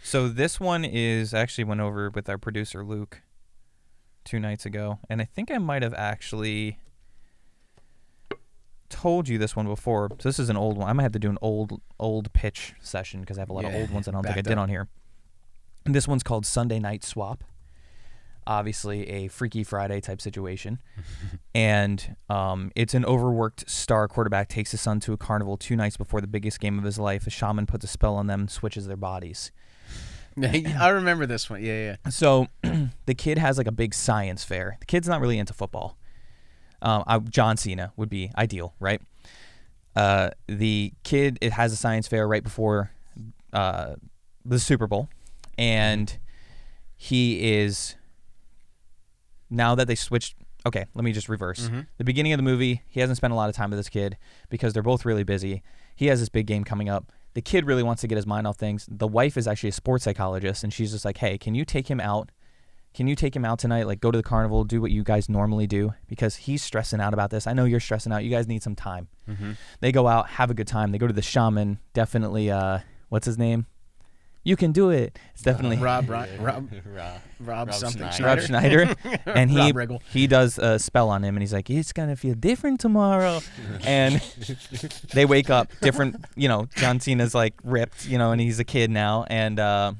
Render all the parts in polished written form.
So this one is actually went over with our producer Luke 2 nights ago, and I think I might have actually told you this one before. So this is an old one. I might have to do an old pitch session because I have a lot of old ones that I don't think I did on here. And this one's called Sunday Night Swap. Obviously a Freaky Friday type situation. And it's an overworked star quarterback takes his son to a carnival 2 nights before the biggest game of his life. A shaman puts a spell on them and switches their bodies. I remember this one. Yeah. So the kid has like a big science fair. The kid's not really into football. John Cena would be ideal, right? The kid, it has a science fair right before the Super Bowl, and he is, now that they switched, okay, let me just reverse. Mm-hmm. The beginning of the movie, he hasn't spent a lot of time with this kid because they're both really busy. He has this big game coming up. The kid really wants to get his mind off things. The wife is actually a sports psychologist, and she's just like, hey, can you take him out? Can you take him out tonight? Like, go to the carnival, do what you guys normally do, because he's stressing out about this. I know you're stressing out. You guys need some time. Mm-hmm. They go out, have a good time. They go to the shaman. Definitely, what's his name? You can do it. It's definitely Rob Schneider. And he does a spell on him, and he's like, it's going to feel different tomorrow. And they wake up different. John Cena's like ripped, and he's a kid now. And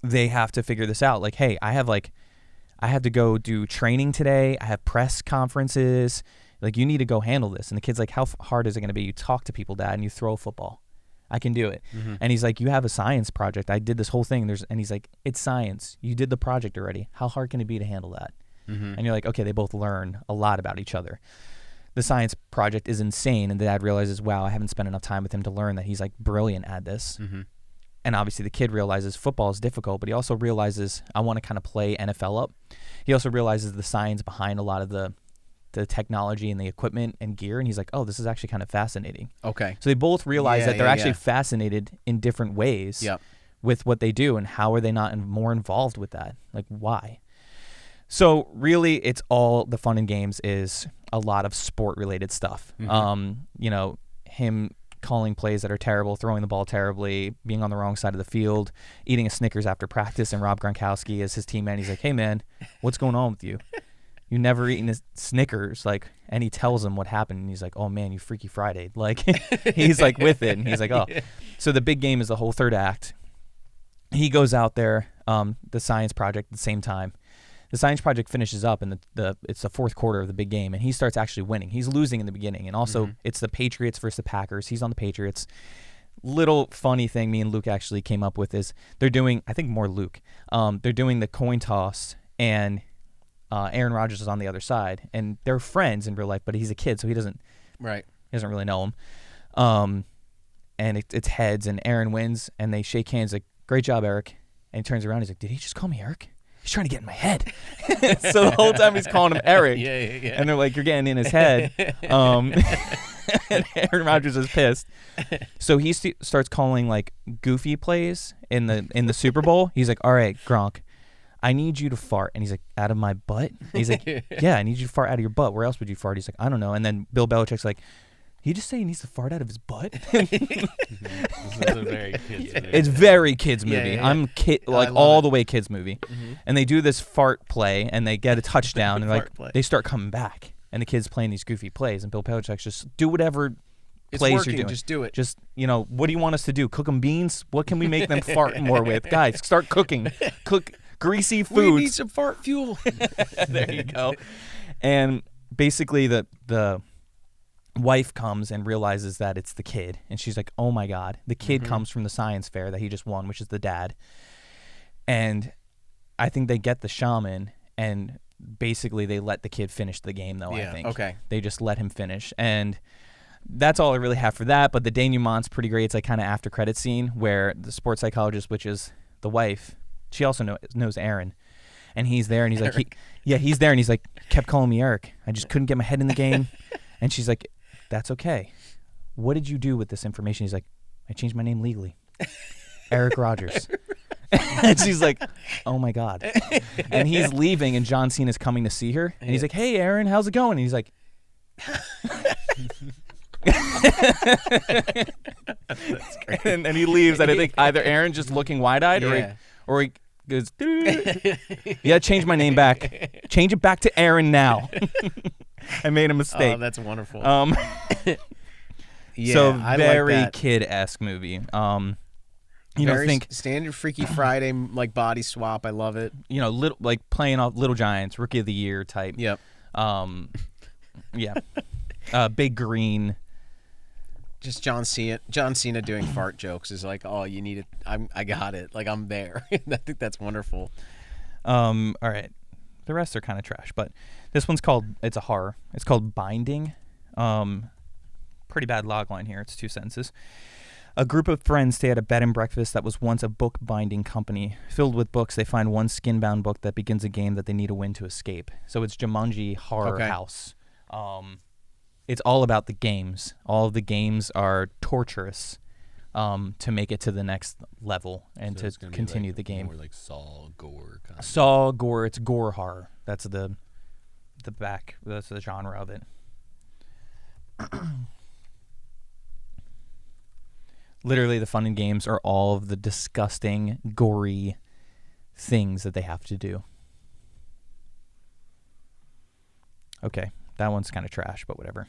they have to figure this out. Like, hey, I have to go do training today. I have press conferences. Like, you need to go handle this. And the kid's like, how hard is it going to be? You talk to people, Dad, and you throw a football. I can do it. Mm-hmm. And he's like, you have a science project. I did this whole thing. And he's like, it's science. You did the project already. How hard can it be to handle that? Mm-hmm. And you're like, okay, they both learn a lot about each other. The science project is insane. And the dad realizes, wow, I haven't spent enough time with him to learn that he's like brilliant at this. Mm-hmm. And obviously the kid realizes football is difficult, but he also realizes I want to kind of play NFL up. He also realizes the science behind a lot of the technology and the equipment and gear, and he's like, oh, this is actually kind of fascinating. Okay. So they both realize that they're actually fascinated in different ways with what they do, and how are they not more involved with that? Like, why? So really, it's all the fun and games is a lot of sport-related stuff. Mm-hmm. Him calling plays that are terrible, throwing the ball terribly, being on the wrong side of the field, eating a Snickers after practice, and Rob Gronkowski is his teammate. He's like, hey, man, what's going on with you? You never eaten a Snickers, and he tells him what happened, and he's like, oh, man, you Freaky Friday. Like, he's like with it, and he's like, oh. So the big game is the whole third act. He goes out there, the science project at the same time. The science project finishes up, and it's the fourth quarter of the big game, and he starts actually winning. He's losing in the beginning, and also it's the Patriots versus the Packers. He's on the Patriots. Little funny thing me and Luke actually came up with is they're doing, I think more Luke, they're doing the coin toss, and Aaron Rodgers is on the other side, and they're friends in real life, but he's a kid, so he doesn't really know him. And it's heads, and Aaron wins, and they shake hands like, great job, Eric. And he turns around, he's like, did he just call me Eric? He's trying to get in my head. So the whole time he's calling him Eric. Yeah. And they're like, you're getting in his head. And Aaron Rodgers is pissed. So he starts calling like goofy plays in the Super Bowl. He's like, all right, Gronk, I need you to fart. And he's like, out of my butt? And he's like, yeah, I need you to fart out of your butt. Where else would you fart? He's like, I don't know. And then Bill Belichick's like, he just say he needs to fart out of his butt? This is a very kids movie. It's very kids movie. Yeah. I'm all the way kids movie. Mm-hmm. And they do this fart play, and they get a touchdown, and they start coming back. And the kids playing these goofy plays, and Bill Belichick's just do whatever plays you're doing. Just do it. Just, what do you want us to do? Cook them beans? What can we make them fart more with? Guys, start cooking. Cook greasy foods. We need some fart fuel. There you go. And basically the wife comes and realizes that it's the kid, and she's like, oh my god. The kid comes from the science fair that he just won, which is the dad. And I think they get the shaman, and basically they let the kid finish the game, though. I think they just let him finish, and that's all I really have for that. But the denouement's pretty great. It's like kind of after credit scene where the sports psychologist, which is the wife, she also knows Aaron, and he's there, and he's like, he's there, and he's like, kept calling me Eric. I just couldn't get my head in the game. And she's like, that's okay. What did you do with this information? He's like, I changed my name legally. Eric Rodgers. And she's like, oh my god. And he's leaving, and John Cena's coming to see her, and he's like, hey Aaron, how's it going? And he's like, and he leaves, and I think either Aaron just looking wide-eyed, Yeah. or he goes, yeah, change my name back. Change it back to Aaron now. I made a mistake. Oh, that's wonderful. Yeah, So I very like that. kid-esque movie. Very standard Freaky Friday like body swap. I love it. Little like playing off Little Giants, Rookie of the Year type. Yep. Yeah. Big Green. Just John Cena doing fart jokes is like, oh, you need it. I got it. Like I'm there. I think that's wonderful. All right. The rest are kind of trash, but this one's it's a horror. It's called Binding. Pretty bad logline here. It's 2 sentences. A group of friends stay at a bed and breakfast that was once a book binding company. Filled with books, they find one skin-bound book that begins a game that they need to win to escape. So it's Jumanji Horror House. It's all about the games. All of the games are torturous to make it to the next level and So to it's gonna be continue like the game. More like Saw gore kind of. Saw gore. It's gore horror. That's the genre of it. Literally, the fun and games are all of the disgusting, gory things that they have to do. Okay, that one's kind of trash, but whatever.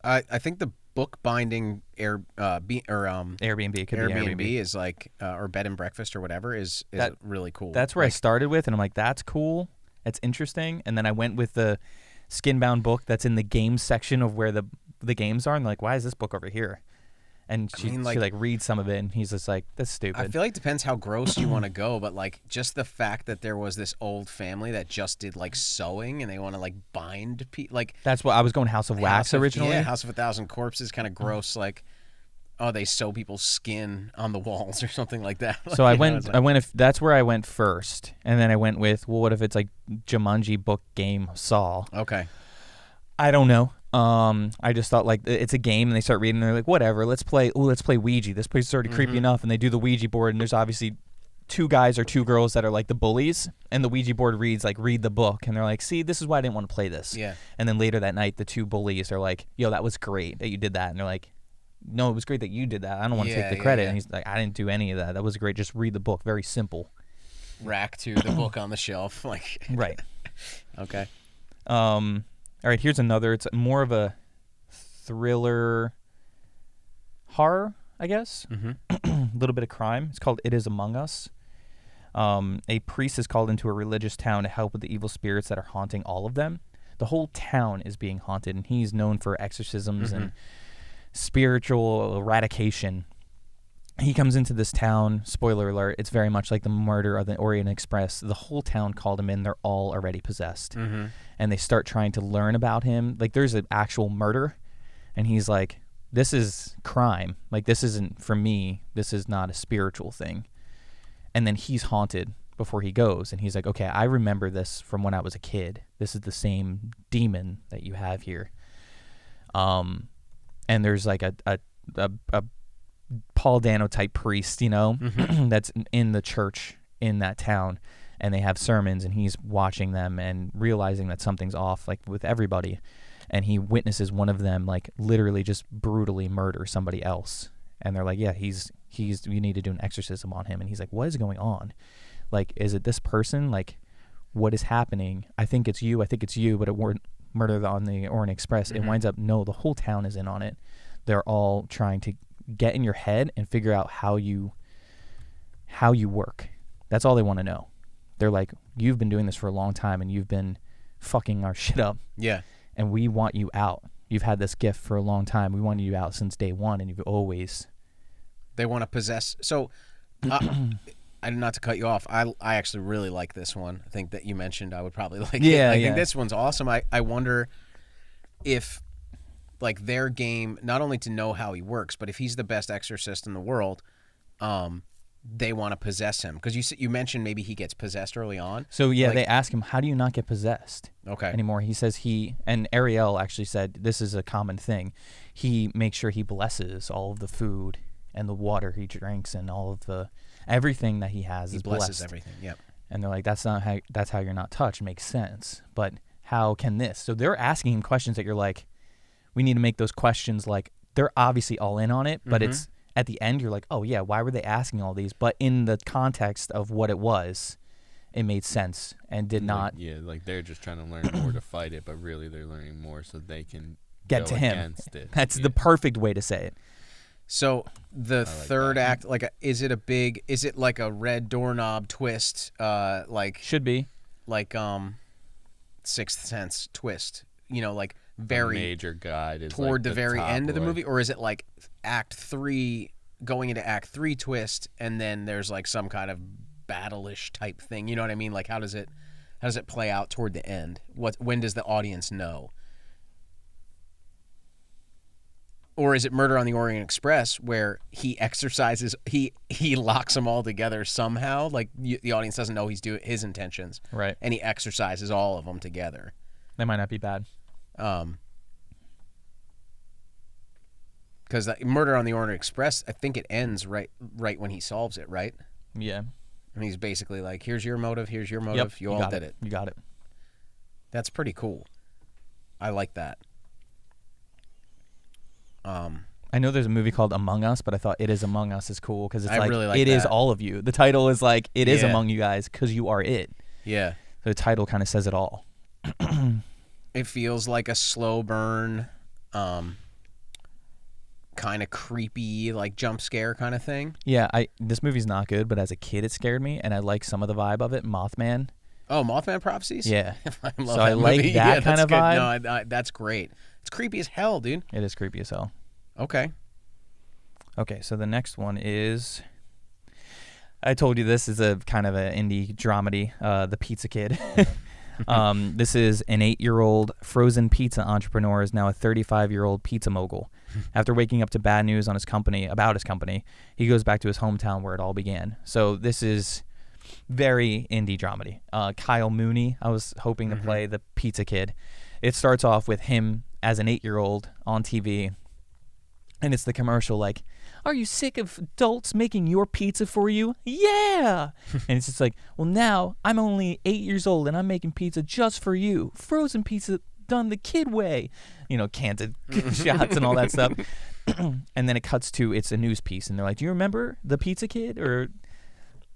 I think the book binding Airbnb could be Airbnb. is like or bed and breakfast or whatever is really cool. That's where I started with, and I'm like, that's cool, that's interesting, and then I went with the skin-bound book that's in the games section of where the games are, and like, why is this book over here? And she reads some of it, and he's just like, that's stupid. I feel like it depends how gross you want to go, but like just the fact that there was this old family that just did like sewing and they want to like bind people, like that's what I was going House of Wax originally. Yeah, House of 1,000 Corpses, kind of gross. Like, oh, they sew people's skin on the walls or something like that. So that's where I went first, and then I went with, well, what if it's like Jumanji book game Saw? Okay. I don't know. I just thought like it's a game, and they start reading, and they're like, whatever, let's play Ouija. This place is already creepy enough, and they do the Ouija board, and there's obviously 2 guys or 2 girls that are like the bullies, and the Ouija board reads like, read the book, and they're like, see, this is why I didn't want to play this. Yeah. And then later that night, the 2 bullies are like, yo, that was great that you did that, and they're like, no, it was great that you did that. I don't want to take the credit. And he's like, I didn't do any of that. That was great. Just read the book. Very simple. Rack to the book on the shelf, like Right. Okay. All right, here's another. It's more of a thriller horror, I guess. A little bit of crime. It's called It Is Among Us. A priest is called into a religious town to help with the evil spirits that are haunting all of them. The whole town is being haunted, and he's known for exorcisms and spiritual eradication. He comes into this town, spoiler alert, it's very much like the murder of the Orient Express. The whole town called him in. They're all already possessed. And they start trying to learn about him. Like, there's an actual murder, and he's like, this is crime. Like, this isn't for me. This is not a spiritual thing. And then he's haunted before he goes, and he's like, okay, I remember this from when I was a kid. This is the same demon that you have here. And there's like a Paul Dano type priest, that's in the church in that town, and they have sermons, and he's watching them and realizing that something's off, like with everybody, and he witnesses one of them like literally just brutally murder somebody else, and they're like, yeah, he's you need to do an exorcism on him, and he's like, what is going on? Like, is it this person? Like, what is happening? I think it's you, but it weren't murder on the Orient Express. It winds up, no, the whole town is in on it. They're all trying to get in your head and figure out how you work. That's all they want to know. They're like, you've been doing this for a long time, and you've been fucking our shit up. Yeah. And we want you out. You've had this gift for a long time. We wanted you out since day one, and you've always... They want to possess... So, not to cut you off, I actually really like this one. I think that you mentioned I would probably like it. I think this one's awesome. I wonder if... like their game, not only to know how he works, but if he's the best exorcist in the world, they want to possess him. Because you mentioned maybe he gets possessed early on. So yeah, they ask him, how do you not get possessed anymore? He says and Ariel actually said this is a common thing. He makes sure he blesses all of the food and the water he drinks and all of the everything that he has is blessed. He blesses everything. Yep. And they're like, that's how you're not touched. Makes sense, but how can this? So they're asking him questions that you're like, we need to make those questions like they're obviously all in on it, but it's at the end you're like, oh yeah, why were they asking all these? But in the context of what it was, it made sense and did not. Yeah, like they're just trying to learn more to fight it, but really they're learning more so they can get go to him. Against it. That's the perfect way to say it. So the third act, is it like a red doorknob twist? Should be like Sixth Sense twist. Like very a major guide is toward like the very end of the lord. movie, or is it like Act 3 going into Act 3 twist, and then there's like some kind of battle-ish type thing? You know what I mean? Like how does it play out toward the end? When does the audience know? Or is it Murder on the Orient Express where he exercises, he locks them all together somehow, like the audience doesn't know he's doing his intentions, right? And he exercises all of them together. That might not be bad. Because Murder on the Orient Express, I think it ends right when he solves it, right? Yeah. And he's basically like, here's your motive, here's your motive, Yep, you all did it. You got it. That's pretty cool. I like that. I know there's a movie called Among Us, but I thought It Is Among Us is cool because it's really like it is that. all of you. The title is like It Is Yeah. Among You Guys because you are it. Yeah. The title kind of says it all. It feels like a slow burn, kind of creepy, like jump scare kind of thing. Yeah, this movie's not good, but as a kid it scared me, and I like some of the vibe of it. Mothman. Oh, Mothman Prophecies? Yeah. I love So that I like movie. that Yeah, kind that's of good. vibe. No, that's great. It's creepy as hell, dude. It is creepy as hell. Okay. Okay, so the next one is, I told you this is a kind of an indie dramedy, The Pizza Kid. This is an 8-year-old frozen pizza entrepreneur is now a 35-year-old pizza mogul. After waking up to bad news on about his company, he goes back to his hometown where it all began. So this is very indie dramedy. Kyle Mooney, I was hoping to play the Pizza Kid. It starts off with him as an 8-year-old on TV, and it's the commercial like, are you sick of adults making your pizza for you? Yeah! And it's just like, well, now I'm only 8 years old and I'm making pizza just for you. Frozen pizza done the kid way. Canted shots and all that stuff. And then it cuts to, it's a news piece, and they're like, do you remember the Pizza Kid?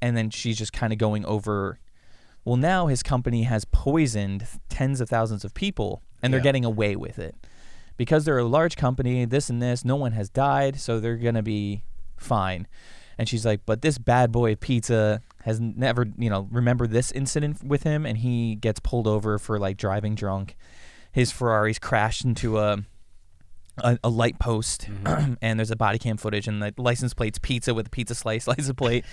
And then she's just kind of going over, well, now his company has poisoned tens of thousands of people, and they're getting away with it. Because they're a large company, this and this, no one has died, so they're going to be fine. And she's like, but this bad boy pizza has never, remember this incident with him, and he gets pulled over for, like, driving drunk. His Ferrari's crashed into a light post, and there's a body cam footage, and the license plate's pizza with a pizza slice license plate.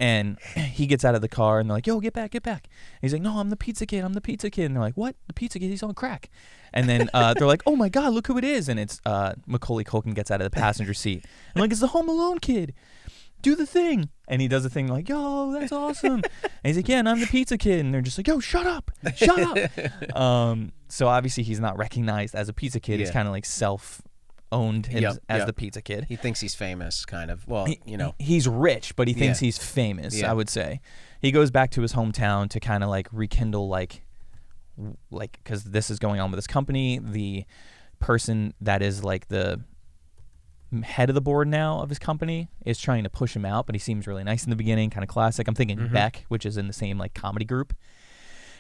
And he gets out of the car, and they're like, yo, get back. And he's like, no, I'm the Pizza Kid. And they're like, what? The Pizza Kid? He's on crack. And then they're like, oh, my God, look who it is. And it's Macaulay Culkin gets out of the passenger seat. And like, it's the Home Alone kid. Do the thing. And he does the thing like, yo, that's awesome. And he's like, yeah, and I'm the Pizza Kid. And they're just like, yo, shut up. So obviously he's not recognized as a Pizza Kid. He's kind of like self-owned as the Pizza Kid. He thinks he's famous, kind of. Well, He's rich, but he thinks he's famous, I would say. He goes back to his hometown to kind of like rekindle like because this is going on with his company. The person that is like the head of the board now of his company is trying to push him out, but he seems really nice in the beginning, kind of classic. I'm thinking Beck, which is in the same like comedy group.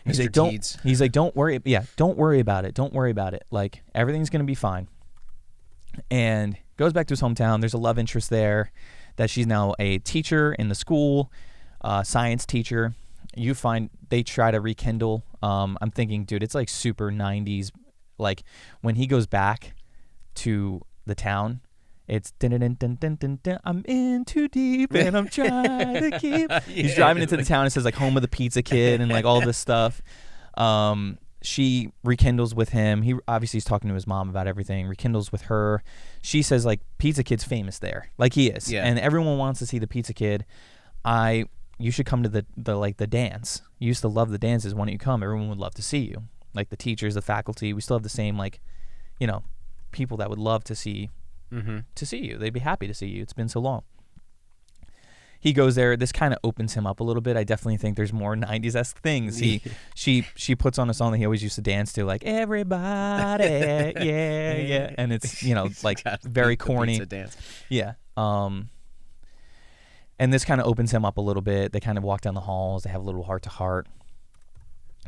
He's like, don't worry. Yeah, don't worry about it. Don't worry about it. Like, everything's going to be fine. And goes back to his hometown. There's a love interest there that she's now a teacher in the school, science teacher. You find they try to rekindle. I'm thinking, dude, it's like super 90s. Like, when he goes back to the town, it's I'm in too deep and I'm trying to keep. He's driving into the town. It says like home of the Pizza Kid and like all this stuff. She rekindles with him. He obviously is talking to his mom about everything. Rekindles with her. She says like Pizza Kid's famous there, like he is, and everyone wants to see the Pizza Kid. You should come to the dance. You used to love the dances. Why don't you come? Everyone would love to see you. Like the teachers, the faculty. We still have the same people that would love to see. To see you. They'd be happy to see you. It's been so long. he goes there. This kind of opens him up a little bit. I definitely think there's more 90s-esque things. She puts on a song that he always used to dance to, like everybody, yeah, and it's like very corny. Dance. Yeah. And this kind of opens him up a little bit. They kind of walk down the halls. They have a little heart-to-heart.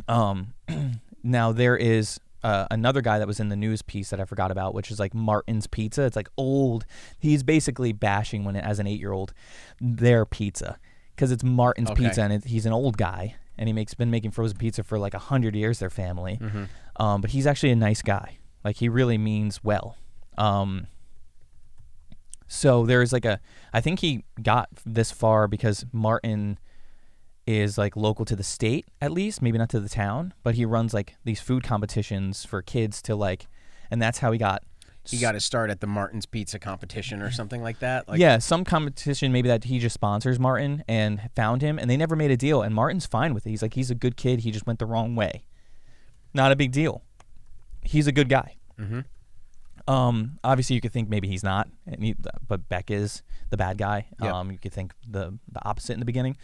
Now there is another guy that was in the news piece that I forgot about, which is like Martin's Pizza. It's like old. He's basically bashing as an 8-year-old their pizza because it's Martin's Pizza, and he's an old guy, and been making frozen pizza for like 100 years. Their family, but he's actually a nice guy. Like he really means well. So there's like I think he got this far because Martin is like local to the state, at least, maybe not to the town, but he runs like these food competitions for kids to like, and that's how he got his start at the Martin's Pizza competition or something like that. Like, yeah, some competition maybe that he just sponsors Martin and found him, and they never made a deal, and Martin's fine with it. He's like, he's a good kid. He just went the wrong way. Not a big deal. He's a good guy. Obviously you could think maybe he's not, but Beck is the bad guy. Yep. You could think the opposite in the beginning.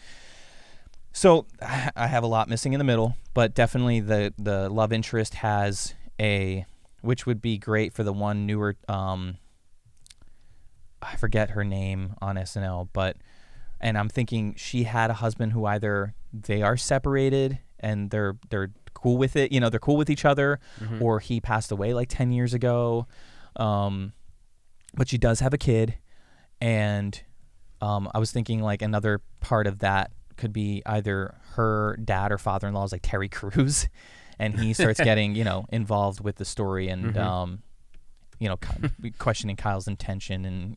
So I have a lot missing in the middle, but definitely the love interest has which would be great for the one newer, I forget her name on SNL, and I'm thinking she had a husband who either they are separated and they're cool with it, they're cool with each other, or he passed away like 10 years ago. But she does have a kid, and I was thinking like another part of that could be either her dad or father-in-law is like Terry Crews, and he starts getting involved with the story and questioning Kyle's intention and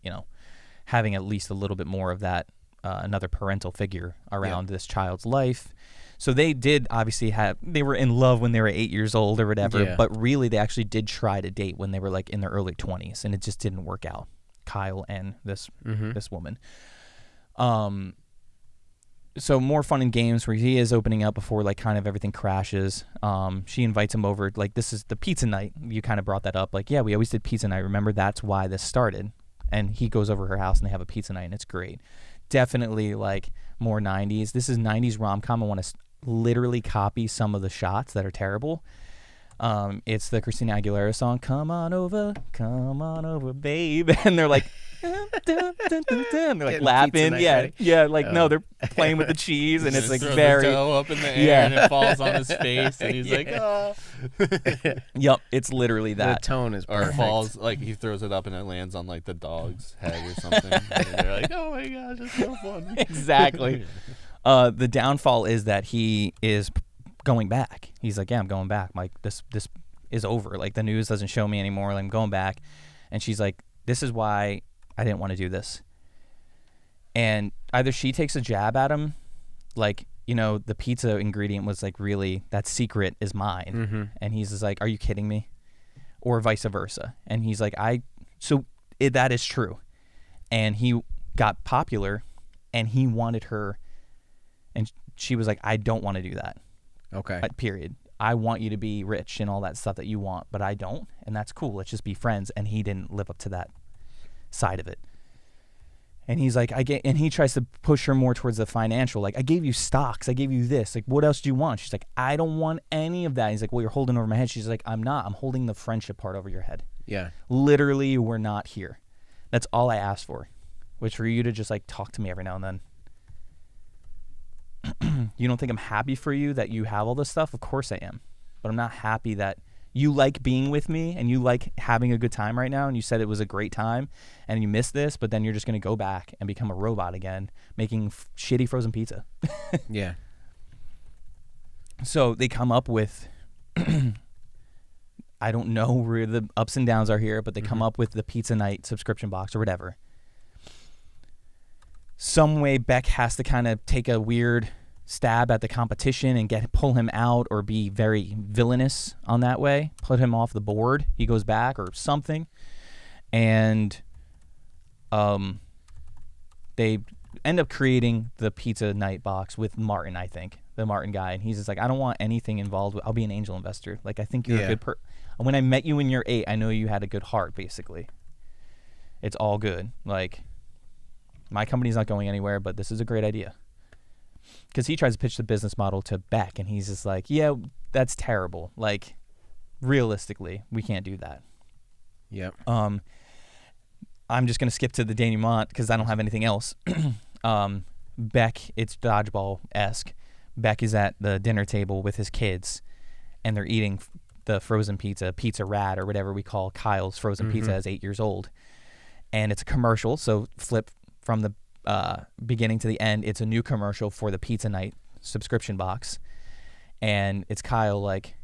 having at least a little bit more of that another parental figure around this child's life. So they did obviously they were in love when they were 8 years old or whatever, but really they actually did try to date when they were like in their early 20s, and it just didn't work out, Kyle and this woman. So more fun and games where he is opening up before like kind of everything crashes. She invites him over, like this is the pizza night. You kind of brought that up, like, yeah, we always did pizza night. Remember, that's why this started. And he goes over her house and they have a pizza night, and it's great. Definitely like more 90s. This is 90s rom-com. I want to literally copy some of the shots that are terrible. It's the Christina Aguilera song, come on over, babe. And they're like, dun, dun, dun, dun, dun. They're like laughing. No, they're playing with the cheese, and it's like very the dough up in the air, and it falls on his face, and he's like, oh. Yep, it's literally that. The tone is perfect. Or falls, like he throws it up and it lands on like the dog's head or something. And they're like, oh my gosh, that's so funny. Exactly. The downfall is that he is going back. He's like, yeah, I'm going back. Like this is over. Like the news doesn't show me anymore. Like, I'm going back. And she's like, this is why I didn't want to do this. And either she takes a jab at him, like, the pizza ingredient was like, really, that secret is mine. And he's just like, are you kidding me? Or vice versa. And he's like, that is true. And he got popular, and he wanted her, and she was like, I don't want to do that. Okay. Period. I want you to be rich and all that stuff that you want, but I don't, and that's cool. Let's just be friends. And he didn't live up to that side of it. And he's like, and he tries to push her more towards the financial. Like, I gave you stocks. I gave you this. Like, what else do you want? She's like, I don't want any of that. He's like, well, you're holding over my head. She's like, I'm not. I'm holding the friendship part over your head. Yeah. Literally, we're not here. That's all I asked for, which for you to just like talk to me every now and then. You don't think I'm happy for you that you have all this stuff? Of course I am. But I'm not happy that you like being with me and you like having a good time right now, and you said it was a great time and you missed this, but then you're just going to go back and become a robot again, making shitty frozen pizza. Yeah. So they come up with, I don't know where the ups and downs are here, but they come up with the pizza night subscription box or whatever. Some way Beck has to kind of take a weird stab at the competition and pull him out, or be very villainous on that way, put him off the board. He goes back or something, and they end up creating the pizza night box with Martin, I think, the Martin guy, and he's just like, I don't want anything involved with, I'll be an angel investor. Like, I think you're a good when I met you when you're 8, I know you had a good heart, basically. It's all good. Like, my company's not going anywhere, but this is a great idea. Because he tries to pitch the business model to Beck, and he's just like, yeah, that's terrible. Like, realistically, we can't do that. Yep. I'm just going to skip to the denouement because I don't have anything else. Beck, it's dodgeball-esque. Beck is at the dinner table with his kids, and they're eating the frozen Pizza Rad, or whatever we call Kyle's frozen pizza as 8 years old. And it's a commercial, so flip from the beginning to the end. It's a new commercial for the Pizza Night subscription box. And it's Kyle like,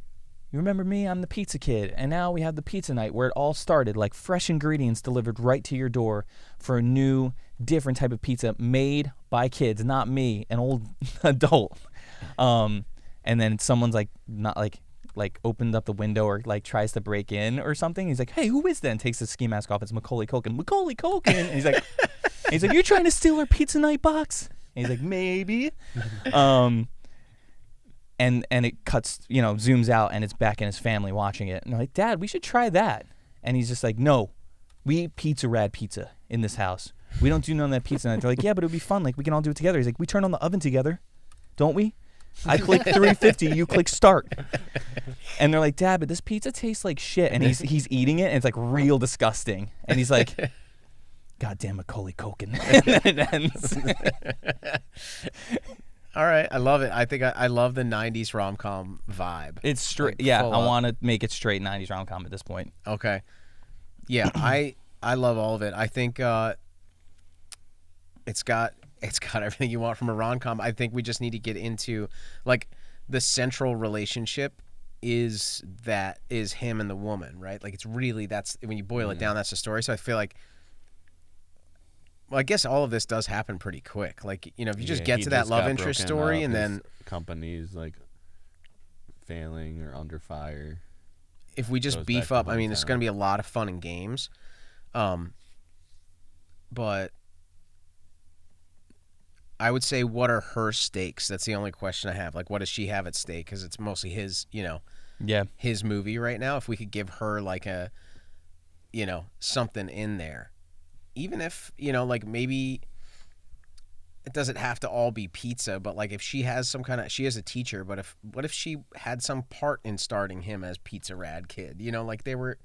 you remember me? I'm the pizza kid. And now we have the Pizza Night where it all started, like fresh ingredients delivered right to your door for a new, different type of pizza made by kids, not me, an old adult. And then someone's like, not like opened up the window or like tries to break in or something. He's like, hey, who is that? And takes the ski mask off. It's Macaulay Culkin. Macaulay Culkin. And he's like, you're trying to steal our Pizza Night box? And he's like, maybe. And it cuts, zooms out, and it's Beck and his family watching it. And they're like, Dad, we should try that. And he's just like, no, we eat Pizza Rad pizza in this house. We don't do none of that pizza night. They're like, yeah, but it would be fun. Like, we can all do it together. He's like, we turn on the oven together, don't we? I click 350, you click start. And they're like, Dad, but this pizza tastes like shit. And he's eating it, and it's like real disgusting. And he's like, goddamn Macaulay Culkin. And then it ends. All right, I love it. I think I love the 90s rom-com vibe. It's straight. Like, I want to make it straight 90s rom-com at this point. Okay. Yeah, I love all of it. I think it's got everything you want from a rom-com. I think we just need to get into, like, the central relationship is him and the woman, right? Like, it's really, that's, when you boil it down, that's the story. So I feel like, well, I guess all of this does happen pretty quick. Like, if you just get to that love interest story and then companies like failing or under fire. If we just beef up, I mean, it's going to be a lot of fun and games. But I would say, what are her stakes? That's the only question I have. Like, what does she have at stake? Because it's mostly his, his movie right now. If we could give her like a, something in there. Even if, like maybe it doesn't have to all be pizza, but like if she has some kind of, she is a teacher, but what if she had some part in starting him as Pizza Rad Kid? Like they were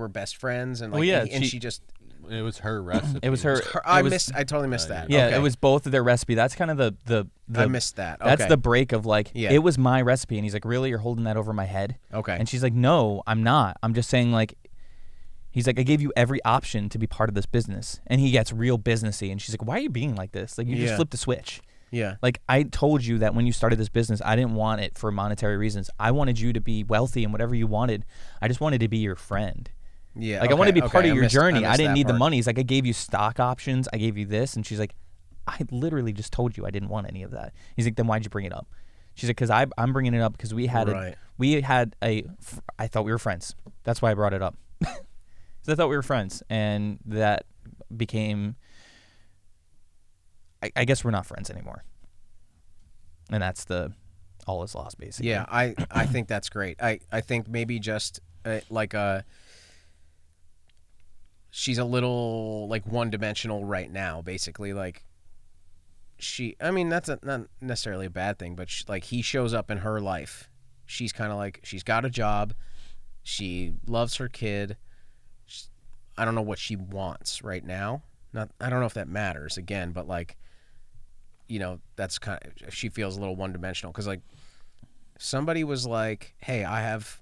best friends and like, she just, it was her recipe. It was her. I totally missed that. Yeah, okay. It was both of their recipe. That's kind of the I missed that. Okay. That's the break of like, it was my recipe. And he's like, really? You're holding that over my head? Okay. And she's like, no, I'm not. I'm just saying like, he's like, I gave you every option to be part of this business. And he gets real businessy. And she's like, why are you being like this? Like, you just flipped the switch. Yeah. Like, I told you that when you started this business, I didn't want it for monetary reasons. I wanted you to be wealthy and whatever you wanted. I just wanted to be your friend. Yeah. Like, I wanted to be part of your journey. I didn't need the money. He's like, I gave you stock options. I gave you this. And she's like, I literally just told you I didn't want any of that. He's like, then why'd you bring it up? She's like, because I'm bringing it up because I thought we were friends. That's why I brought it up. I thought we were friends, and that became, I guess we're not friends anymore. And that's all is lost, basically. Yeah, I think that's great. I think maybe just she's a little like one-dimensional right now, basically. Like that's not necessarily a bad thing, but he shows up in her life. She's kind of like, she's got a job. She loves her kid. I don't know what she wants right now. I don't know if that matters again, but like, that's kind of, she feels a little one-dimensional because like, if somebody was like, hey, I've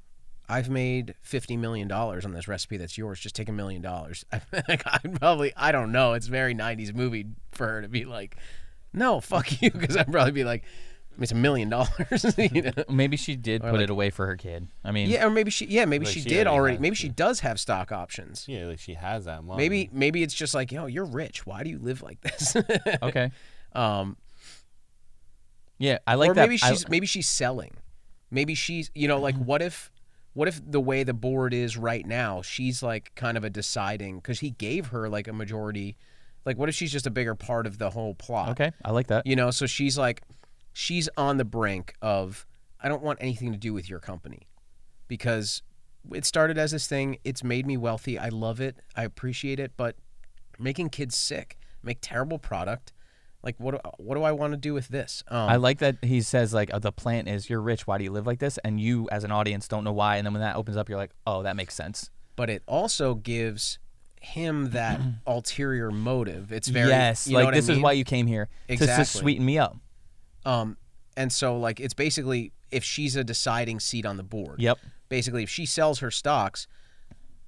made $50 million on this recipe that's yours. Just take $1 million. I don't know. It's very 90s movie for her to be like, no, fuck you, because I'd probably be like, it's $1 million. Maybe she did put it away for her kid. I mean, or maybe she did already. Maybe she does have stock options. Yeah, like she has that money. Maybe it's just like, you're rich. Why do you live like this? Okay. Yeah, I like or that. Maybe she's selling. Maybe she's like, what if the way the board is right now, she's like kind of a deciding, because he gave her like a majority. Like, what if she's just a bigger part of the whole plot? Okay, I like that. So she's like, she's on the brink of, I don't want anything to do with your company because it started as this thing. It's made me wealthy. I love it. I appreciate it. But making kids sick. make terrible product. Like, what do I want to do with this? I like that he says, like, the plant is, you're rich, why do you live like this? And you, as an audience, don't know why. And then when that opens up, you're like, oh, that makes sense. But it also gives him that ulterior motive. It's very... Yes, you know like, what this I mean? is why you came here. Exactly. To sweeten me up. And so, like, it's basically, if she's a deciding seat on the board. Yep. Basically, if she sells her stocks...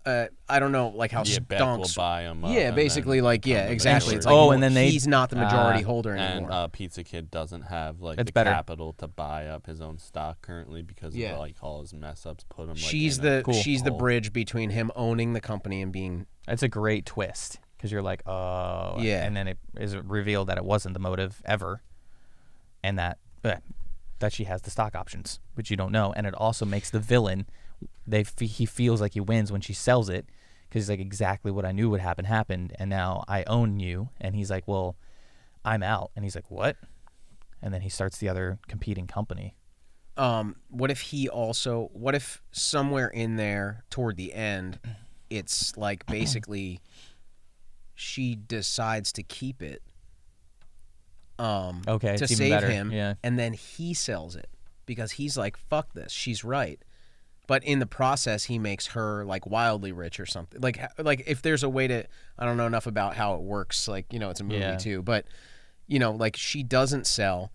I don't know, like how Beck will stonks. buy them. Yeah, basically, like, yeah, exactly. It's majority. like, and then he's not the majority holder and anymore. Pizza Kid doesn't have like It's the better. capital to buy up his own stock currently because of like all his mess ups. Put him. Like, She's the bridge between him owning the company and being. It's a great twist because you're like, oh, Yeah. And then it is revealed that it wasn't the motive ever, and that she has the stock options, which you don't know, and it also makes the villain. He feels like he wins when she sells it. Because he's like, exactly what I knew would happen happened, and now I own you. And he's like, well, I'm out. And he's like, what? And then he starts the other competing company. What if somewhere in there toward the end, it's like basically she decides to keep it. Okay, to it's even save better. him, Yeah. and then he sells it because he's like, fuck this, she's right. But in the process, he makes her like wildly rich or something. Like if there's a way to, I don't know enough about how it works. Like, you know, it's a movie too, but you know, like she doesn't sell,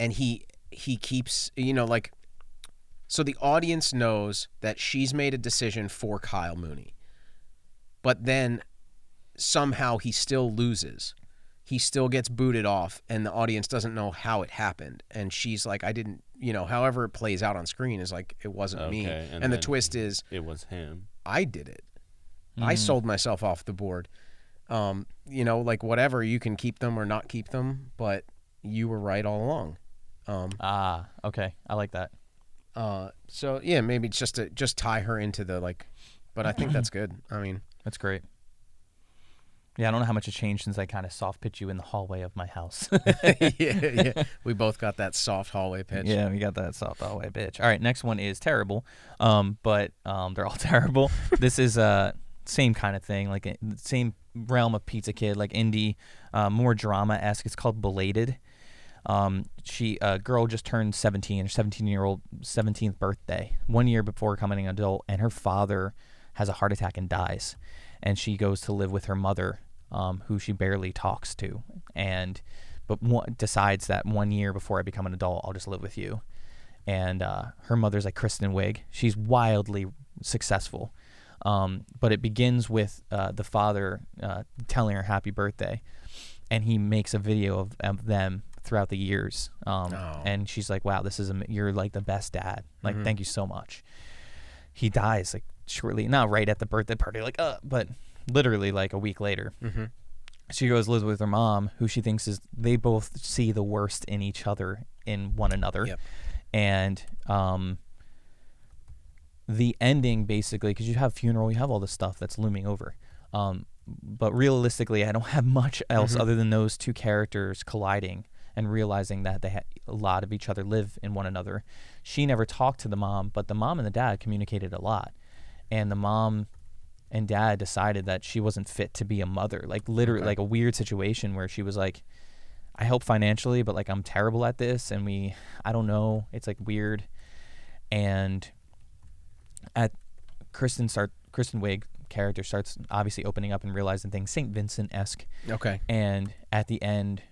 and he keeps, you know, like, so the audience knows that she's made a decision for Kyle Mooney, but then somehow he still loses. He still gets booted off, and the audience doesn't know how it happened. And she's like, I didn't, you know, however it plays out on screen is like, it wasn't me. And the twist is, it was him. I did it. I sold myself off the board. You know, like, whatever, you can keep them or not keep them, but you were right all along. Okay. I like that. So yeah, maybe it's just tie her into the, like, but I think that's good. I mean, That's great. Yeah, I don't know how much it changed since I kind of soft pitch you in the hallway of my house. yeah. We both got that soft hallway pitch. Yeah, we got that soft hallway bitch. All right, next one is terrible, but they're all terrible. This is same kind of thing, like same realm of Pizza Kid, like indie, more drama-esque. It's called Belated. A girl just turned 17, her 17-year-old 17th birthday, 1 year before becoming an adult, and her father has a heart attack and dies. And she goes to live with her mother, who she barely talks to, but decides that 1 year before I become an adult, I'll just live with you. And her mother's like Kristen Wiig. She's wildly successful, but it begins with the father telling her happy birthday, and he makes a video of them throughout the years. And she's like, "Wow, you're like the best dad. Like, thank you so much." He dies like shortly, not right at the birthday party, like but literally like a week later. She goes lives with her mom, who she thinks they both see the worst in each other, in one another. Yep. And the ending, basically, because you have funeral, you have all this stuff that's looming over, but realistically I don't have much else other than those two characters colliding and realizing that they had a lot of each other live in one another. She never talked to the mom, but the mom and the dad communicated a lot. And the mom and dad decided that she wasn't fit to be a mother. Like, literally, like a weird situation where she was like, I help financially, but like I'm terrible at this. And I don't know. It's like weird. And at Kristen Wiig character starts obviously opening up and realizing things, St. Vincent-esque. Okay. And at the end,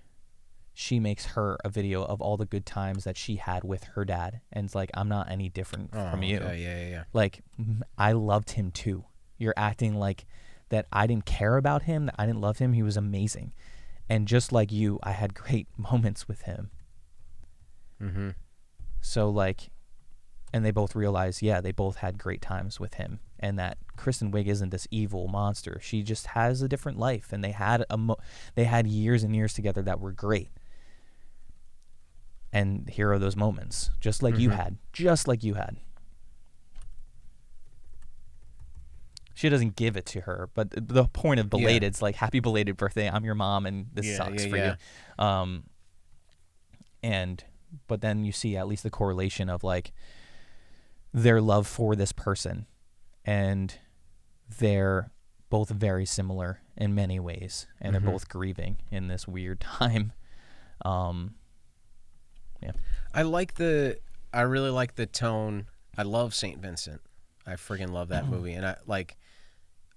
she makes her a video of all the good times that she had with her dad. And it's like, I'm not any different from you. Yeah. Like, I loved him too. You're acting like that I didn't care about him, that I didn't love him. He was amazing. And just like you, I had great moments with him. So, like, and they both realize, yeah, they both had great times with him. And that Kristen Wiig isn't this evil monster. She just has a different life. And they had years and years together that were great. And here are those moments, just like you had. She doesn't give it to her, but the point of Belated, it's like, happy belated birthday, I'm your mom, and this sucks for you. But then you see at least the correlation of like their love for this person and their both very similar in many ways, and they're both grieving in this weird time. Yeah. I really like the tone. I love St. Vincent. I friggin' love that movie, and I like.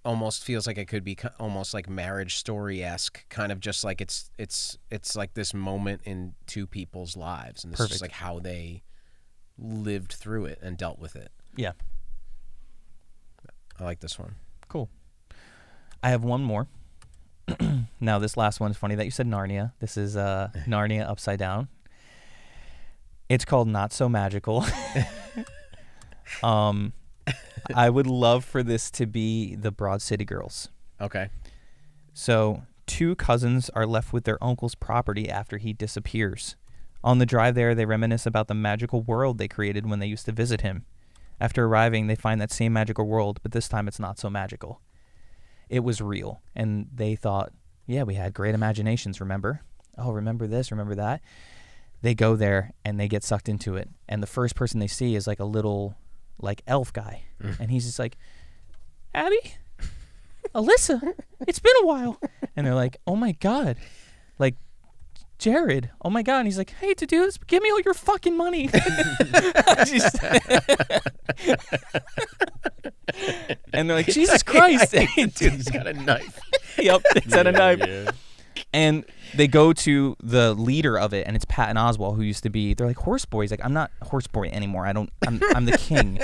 Almost feels like it could be almost like Marriage Story-esque, kind of just like it's like this moment in two people's lives, and this is just like how they lived through it and dealt with it. Yeah. I like this one. Cool. I have one more. Now, this last one is funny that you said Narnia. This is Narnia Upside Down. It's called Not So Magical. I would love for this to be the Broad City Girls. Okay. So, two cousins are left with their uncle's property after he disappears. On the drive there, they reminisce about the magical world they created when they used to visit him. After arriving, they find that same magical world, but this time it's not so magical. It was real, and they thought, yeah, we had great imaginations, remember? Oh, remember this, remember that? They go there, and they get sucked into it, and the first person they see is like a little... like elf guy, and he's just like, Abby, Alyssa, it's been a while, and they're like, oh my god, like Jared, oh my god, and he's like, hey, to do this, give me all your fucking money. And they're like, Jesus Christ. Dude, he's got a knife. Yep, he's got a knife. Yeah. And they go to the leader of it, and it's Patton Oswalt, who used to be. They're like, horse boy. He's like, I'm not horse boy anymore. I'm the king.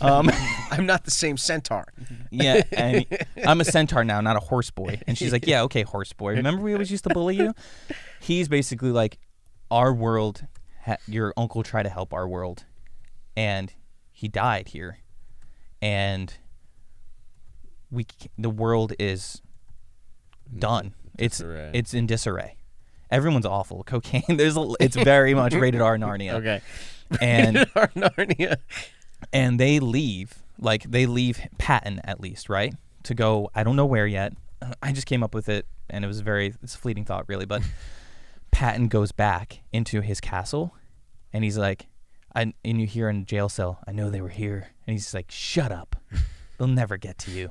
I'm not the same centaur. Yeah, and I'm a centaur now, not a horse boy. And she's like, yeah, okay, horse boy. Remember we always used to bully you? He's basically like, our world. Your uncle tried to help our world, and he died here, and the world is done. It's in disarray. Everyone's awful. Cocaine. It's very much rated R Narnia. Okay. And rated R Narnia. And they leave. Like they leave Patton at least, right? To go. I don't know where yet. I just came up with it, and it's a fleeting thought, really. But Patton goes back into his castle, and he's like, and you hear in jail cell, I know they were here, and he's like, shut up. They'll never get to you.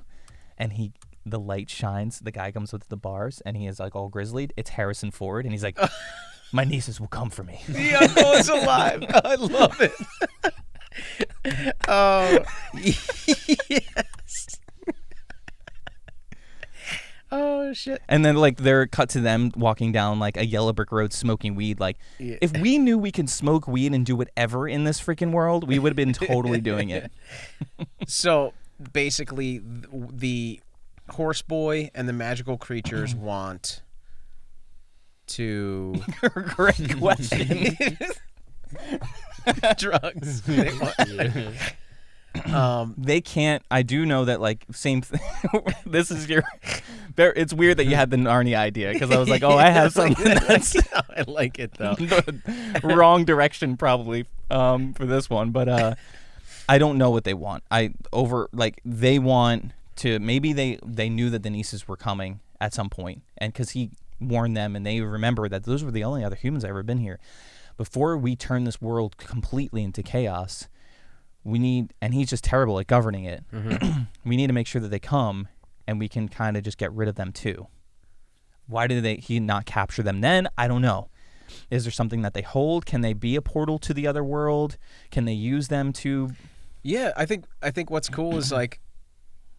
And the light shines. The guy comes with the bars, and he is like all grizzlied. It's Harrison Ford, and he's like, my nieces will come for me. The uncle is alive. I love it. Oh, yes. Oh, shit. And then, like, they're cut to them walking down, like, a yellow brick road smoking weed. Like, if we knew we could smoke weed and do whatever in this freaking world, we would have been totally doing it. So, basically, the horse boy and the magical creatures want to... Great question. Drugs. They can't. I do know that, like, same thing. This is your... It's weird that you had the Narnia idea, because I was like, oh, I have something that's... I like it, though. Wrong direction, probably, for this one. But I don't know what they want. They want to... Maybe they knew that the nieces were coming at some point, and because he warned them, and they remember that those were the only other humans that ever been here. Before we turn this world completely into chaos, we need... And he's just terrible at governing it. Mm-hmm. We need to make sure that they come, and we can kind of just get rid of them too. Why did he not capture them then? I don't know. Is there something that they hold? Can they be a portal to the other world? Can they use them to... Yeah, I think what's cool is, like,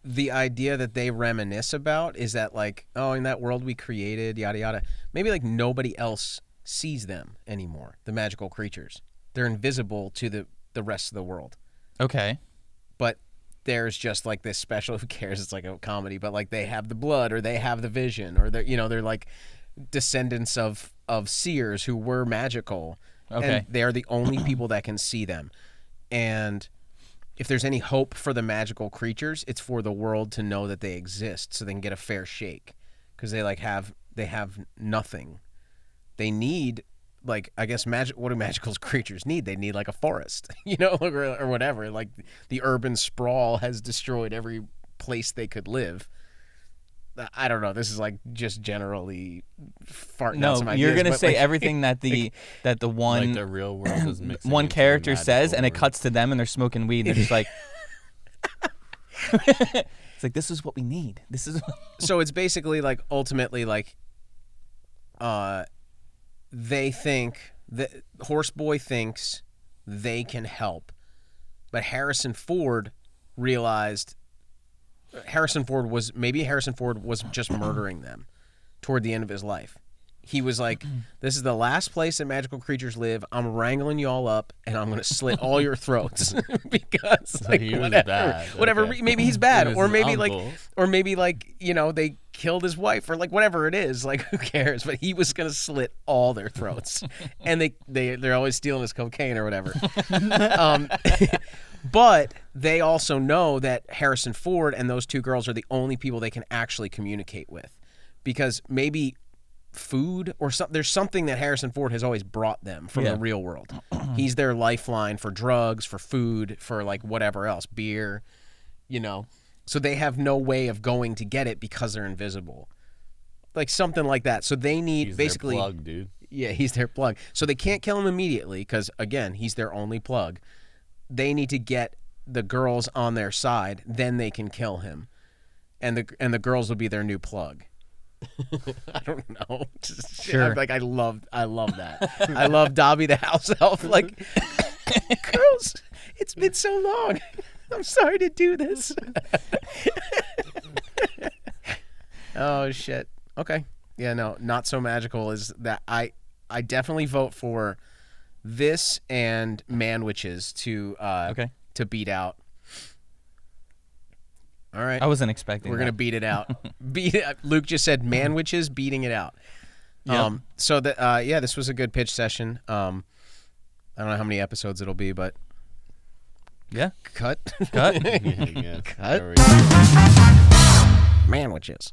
the idea that they reminisce about is that, like, oh, in that world we created, yada, yada. Maybe, like, nobody else sees them anymore, the magical creatures. They're invisible to the rest of the world. Okay. But there's just like this special, who cares, it's like a comedy, but like they have the blood, or they have the vision, or they're like descendants of seers who were magical. Okay. And they're the only people that can see them. And if there's any hope for the magical creatures, it's for the world to know that they exist, so they can get a fair shake, because they have nothing. They need, like, I guess what do magical creatures need? They need like a forest, or whatever. Like the urban sprawl has destroyed every place they could live. I don't know. This is like just generally farting out some ideas. You're gonna say like, everything that the one like the real world is mixing one character says, and it cuts to them, and they're smoking weed, and they're just like. It's like, this is what we need. This is. So it's basically like ultimately like, they think that Horseboy thinks they can help, but Harrison Ford realized Harrison Ford was just murdering them toward the end of his life. He was like, this is the last place that magical creatures live. I'm wrangling you all up, and I'm going to slit all your throats because, like, He was whatever, bad. whatever. Okay. Maybe he's bad, He was or his maybe uncle. like, you know, they killed his wife, or like whatever it is. Like, who cares? But he was going to slit all their throats, and they're always stealing his cocaine or whatever. But they also know that Harrison Ford and those two girls are the only people they can actually communicate with, because maybe food or something. There's something that Harrison Ford has always brought them from the real world. He's their lifeline for drugs, for food, for like whatever else, beer, you know. So they have no way of going to get it because they're invisible, like something like that. So they need He's basically their plug, dude. Yeah, he's their plug. So they can't kill him immediately because again, he's their only plug. They need to get the girls on their side, then they can kill him, and the girls will be their new plug. I don't know. Sure. Like I love that. I love Dobby the house elf. Like, girls, it's been so long. I'm sorry to do this. Oh shit. Okay. Yeah. No. Not so magical is that. I definitely vote for this and Man Witches to beat out. All right. I wasn't expecting. We're that. gonna beat it out. Luke just said Man Witches beating it out. Yep. So that this was a good pitch session. I don't know how many episodes it'll be, but Yeah. cut. Yeah. Cut. There we go. Man Witches.